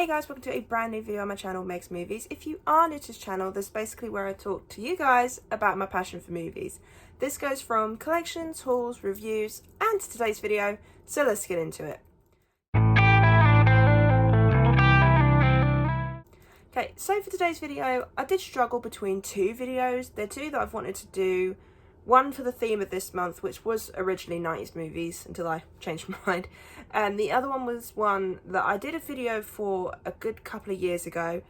Hey guys, welcome to a brand new video on my channel, Meg's Movies. If you are new to this channel, this is basically where I talk to you guys about my passion for movies. This goes from collections, hauls, reviews, and today's video, so let's get into it. Okay, so for today's video, I did struggle between two videos. They're two that I've wanted to do. One for the theme of this month, which was originally 90s movies until I changed my mind. And the other one was one that I did a video for a good couple of years ago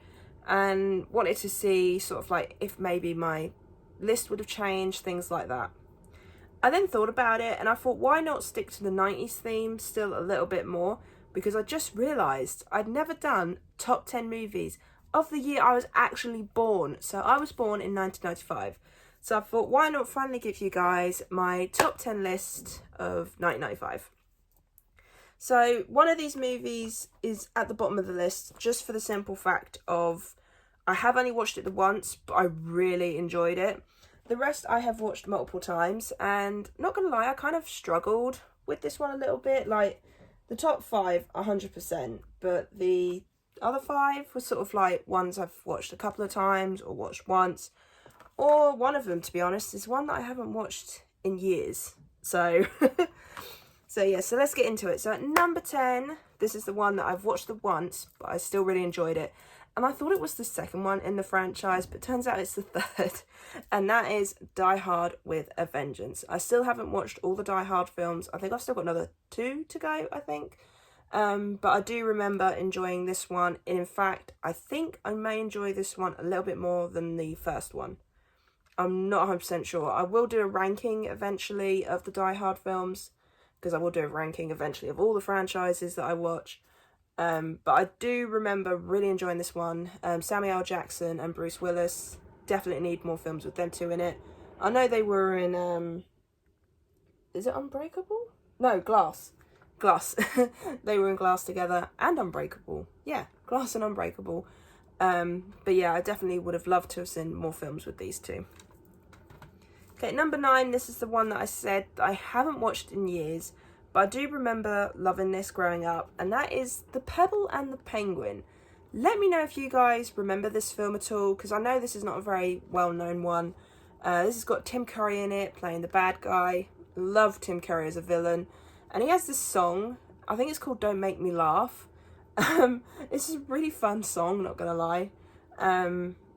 and wanted to see sort of like if maybe my list would have changed, things like that. I then thought about it and I thought, why not stick to the 90s theme still a little bit more? Because I just realised I'd never done top 10 movies of the year I was actually born. So I was born in 1995. So I thought, why not finally give you guys my top 10 list of 1995. So one of these movies is at the bottom of the list just for the simple fact of I have only watched it the once, but I really enjoyed it. The rest I have watched multiple times, and not gonna lie, I kind of struggled with this one a little bit. Like the top 5, 100%, but the other 5 were sort of like ones I've watched a couple of times or watched once. Or one of them, to be honest, is one that I haven't watched in years. So, so let's get into it. So at number 10, this is the one that I've watched the once, but I still really enjoyed it. And I thought it was the second one in the franchise, but turns out it's the third. And that is Die Hard with a Vengeance. I still haven't watched all the Die Hard films. I think I've still got another 2 to go, I think. But I do remember enjoying this one. And in fact, I think I may enjoy this one a little bit more than the first one. I'm not 100% sure. I will do a ranking eventually of the Die Hard films, because I will do a ranking eventually of all the franchises that I watch. But I do remember really enjoying this one. Samuel L. Jackson and Bruce Willis, definitely need more films with them two in it. I know they were in, is it Unbreakable? No, Glass. Glass. They were in Glass together, and Unbreakable. Yeah, Glass and Unbreakable. But yeah, I definitely would have loved to have seen more films with these two. Okay, number 9, this is the one that I said that I haven't watched in years, but I do remember loving this growing up, and that is The Pebble and the Penguin. Let me know if you guys remember this film at all, because I know this is not a very well-known one. This has got Tim Curry in it, playing the bad guy. Love Tim Curry as a villain. And he has this song, I think it's called Don't Make Me Laugh. It's a really fun song, not gonna lie.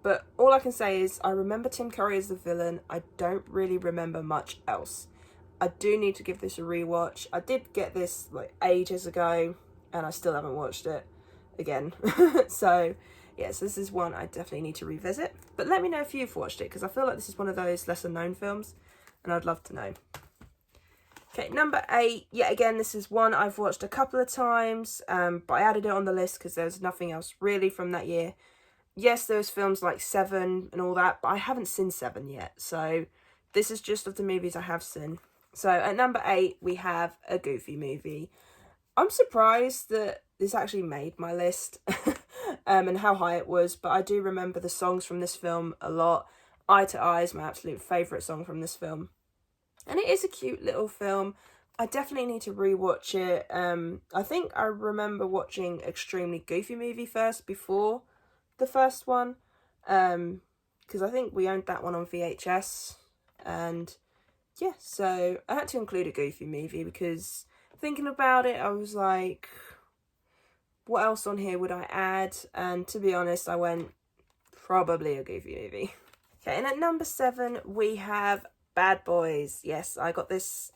But all I can say is I remember Tim Curry as the villain. I don't really remember much else. I do need to give this a rewatch. I did get this like ages ago and I still haven't watched it again. So yes, this is one I definitely need to revisit. But let me know if you've watched it, because I feel like this is one of those lesser known films and I'd love to know. Okay, number 8, yet again, this is one I've watched a couple of times, but I added it on the list because there's nothing else really from that year. Yes, there's films like 7 and all that, but I haven't seen 7 yet, so this is just of the movies I have seen. So at number 8, we have a Goofy movie. I'm surprised that this actually made my list and how high it was, but I do remember the songs from this film a lot. Eye to Eye is my absolute favourite song from this film. And it is a cute little film. I definitely need to rewatch it. I think I remember watching Extremely Goofy Movie first before the first one. Because I think we owned that one on VHS. And yeah, so I had to include a Goofy movie because thinking about it, I was like, what else on here would I add? And to be honest, I went probably a Goofy movie. Okay, and at number 7, we have Bad Boys. Yes, I got this.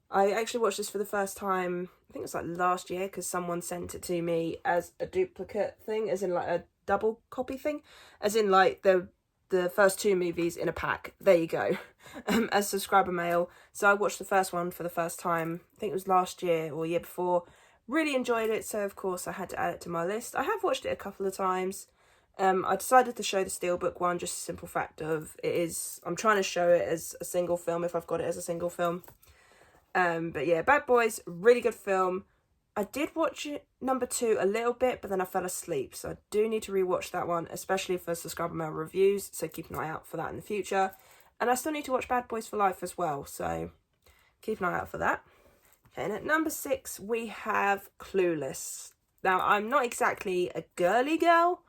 I actually watched this for the first time, I think it was like last year, because someone sent it to me as a duplicate thing, as in like a double copy thing, as in like the first 2 movies in a pack. There you go. As subscriber mail. So I watched the first one for the first time, I think it was last year or year before. Really enjoyed it, so of course I had to add it to my list. I have watched it a couple of times. I decided to show the Steelbook one, just a simple fact of I'm trying to show it as a single film if I've got it as a single film. But yeah, Bad Boys, really good film. I did watch it, number 2, a little bit, but then I fell asleep. So I do need to rewatch that one, especially for subscriber mail reviews. So keep an eye out for that in the future. And I still need to watch Bad Boys for Life as well. So keep an eye out for that. Okay, and at number 6, we have Clueless. Now, I'm not exactly a girly girl,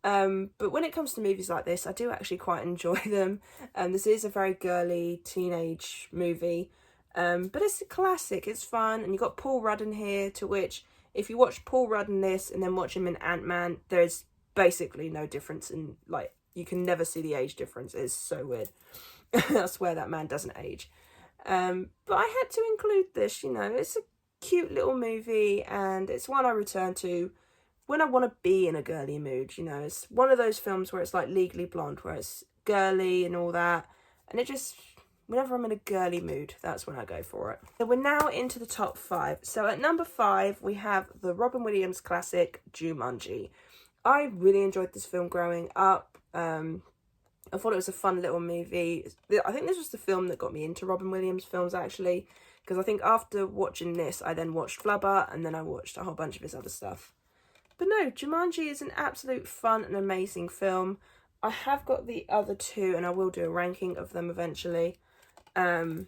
but when it comes to movies like this, I do actually quite enjoy them. This is a very girly teenage movie, but it's a classic, it's fun, and you've got Paul Rudd in here, to which, if you watch Paul Rudd in this and then watch him in Ant-Man, there's basically no difference in, like, you can never see the age difference. It's so weird. I swear that man doesn't age. But I had to include this, you know, it's a cute little movie, and it's one I return to when I want to be in a girly mood. You know, it's one of those films where it's like Legally Blonde, where it's girly and all that, and it just, whenever I'm in a girly mood, that's when I go for it. So we're now into the top 5. So at number 5 we have the Robin Williams classic Jumanji. I really enjoyed this film growing up. I thought it was a fun little movie. I think this was the film that got me into Robin Williams films, actually, because I think after watching this, I then watched Flubber, and then I watched a whole bunch of his other stuff. But no, Jumanji is an absolute fun and amazing film. I have got the other two, and I will do a ranking of them eventually. But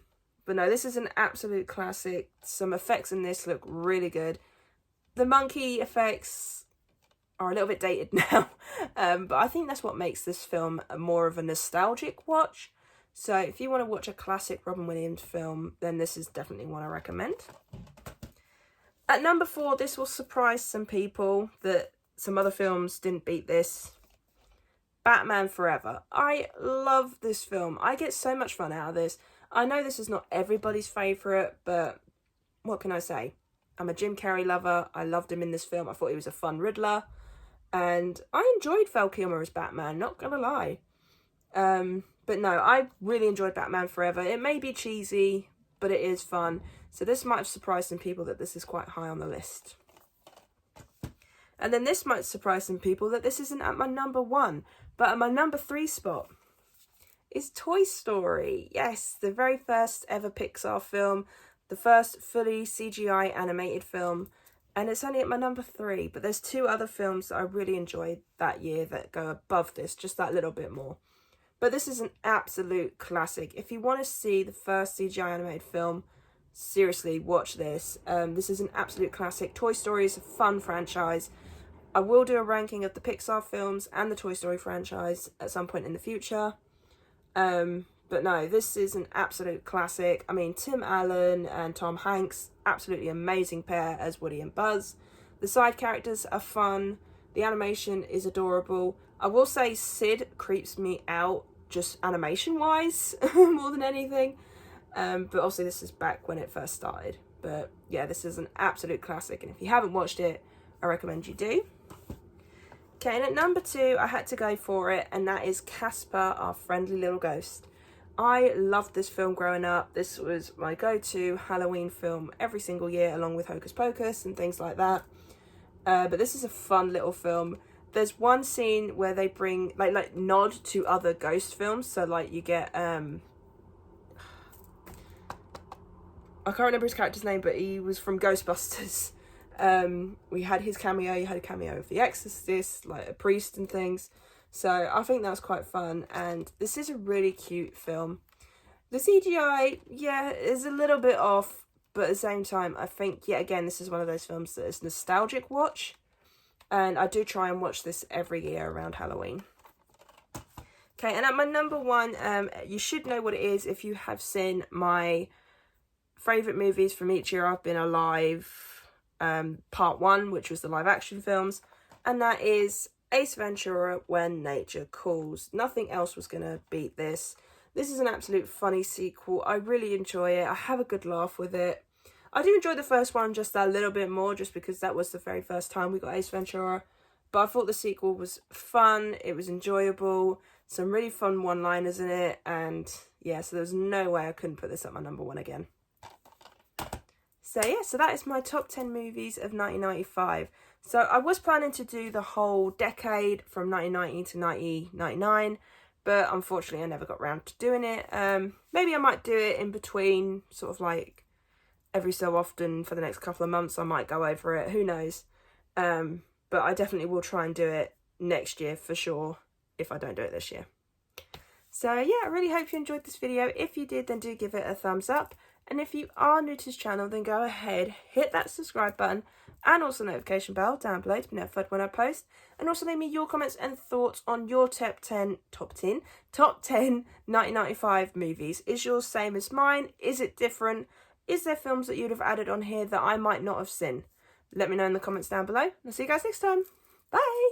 no, this is an absolute classic. Some effects in this look really good. The monkey effects are a little bit dated now, but I think that's what makes this film more of a nostalgic watch. So if you want to watch a classic Robin Williams film, then this is definitely one I recommend. At number 4, this will surprise some people that some other films didn't beat this. Batman Forever. I love this film. I get so much fun out of this. I know this is not everybody's favourite, but what can I say? I'm a Jim Carrey lover. I loved him in this film. I thought he was a fun Riddler. And I enjoyed Val Kilmer as Batman, not gonna lie. But no, I really enjoyed Batman Forever. It may be cheesy, but it is fun. So this might have surprised some people that this is quite high on the list. And then this might surprise some people that this isn't at my number 1. But at my number 3 spot is Toy Story. Yes, the very first ever Pixar film. The first fully CGI animated film. And it's only at my number 3, but there's 2 other films that I really enjoyed that year that go above this, just that little bit more. But this is an absolute classic. If you want to see the first CGI animated film, seriously, watch this. This is an absolute classic. Toy Story is a fun franchise. I will do a ranking of the Pixar films and the Toy Story franchise at some point in the future. But no, this is an absolute classic. I mean, Tim Allen and Tom Hanks, absolutely amazing pair as Woody and Buzz. The side characters are fun. The animation is adorable. I will say Sid creeps me out, just animation-wise, more than anything. But obviously this is back when it first started. But yeah, this is an absolute classic. And if you haven't watched it, I recommend you do. Okay, and at number 2, I had to go for it. And that is Casper, Our Friendly Little Ghost. I loved this film growing up. This was my go-to Halloween film every single year, along with Hocus Pocus and things like that. But this is a fun little film. There's one scene where they bring, like nod to other ghost films. So, like, you get, I can't remember his character's name, but he was from Ghostbusters. We had his cameo. You had a cameo of The Exorcist, like a priest and things. So I think that was quite fun, and this is a really cute film. The CGI, yeah, is a little bit off, but at the same time, I think, yet again, this is one of those films that is nostalgic watch, and I do try and watch this every year around Halloween. Okay, and at my number 1, you should know what it is if you have seen my favourite movies from each year I've been alive, part 1, which was the live action films, and that is Ace Ventura, When Nature Calls. Nothing else was going to beat this. This is an absolute funny sequel. I really enjoy it. I have a good laugh with it. I do enjoy the first one just a little bit more, just because that was the very first time we got Ace Ventura. But I thought the sequel was fun. It was enjoyable. Some really fun one-liners in it. And yeah, so there's no way I couldn't put this at my number 1 again. So yeah, so that is my top 10 movies of 1995. So I was planning to do the whole decade from 1990 to 1999, but unfortunately I never got around to doing it. Maybe I might do it in between, sort of like every so often for the next couple of months. I might go over it, who knows. But I definitely will try and do it next year for sure, if I don't do it this year. So yeah, I really hope you enjoyed this video. If you did, then do give it a thumbs up. And if you are new to this channel, then go ahead, hit that subscribe button and also notification bell down below to be notified when I post. And also leave me your comments and thoughts on your top 10 1995 movies. Is yours same as mine? Is it different? Is there films that you'd have added on here that I might not have seen? Let me know in the comments down below. I'll see you guys next time. Bye!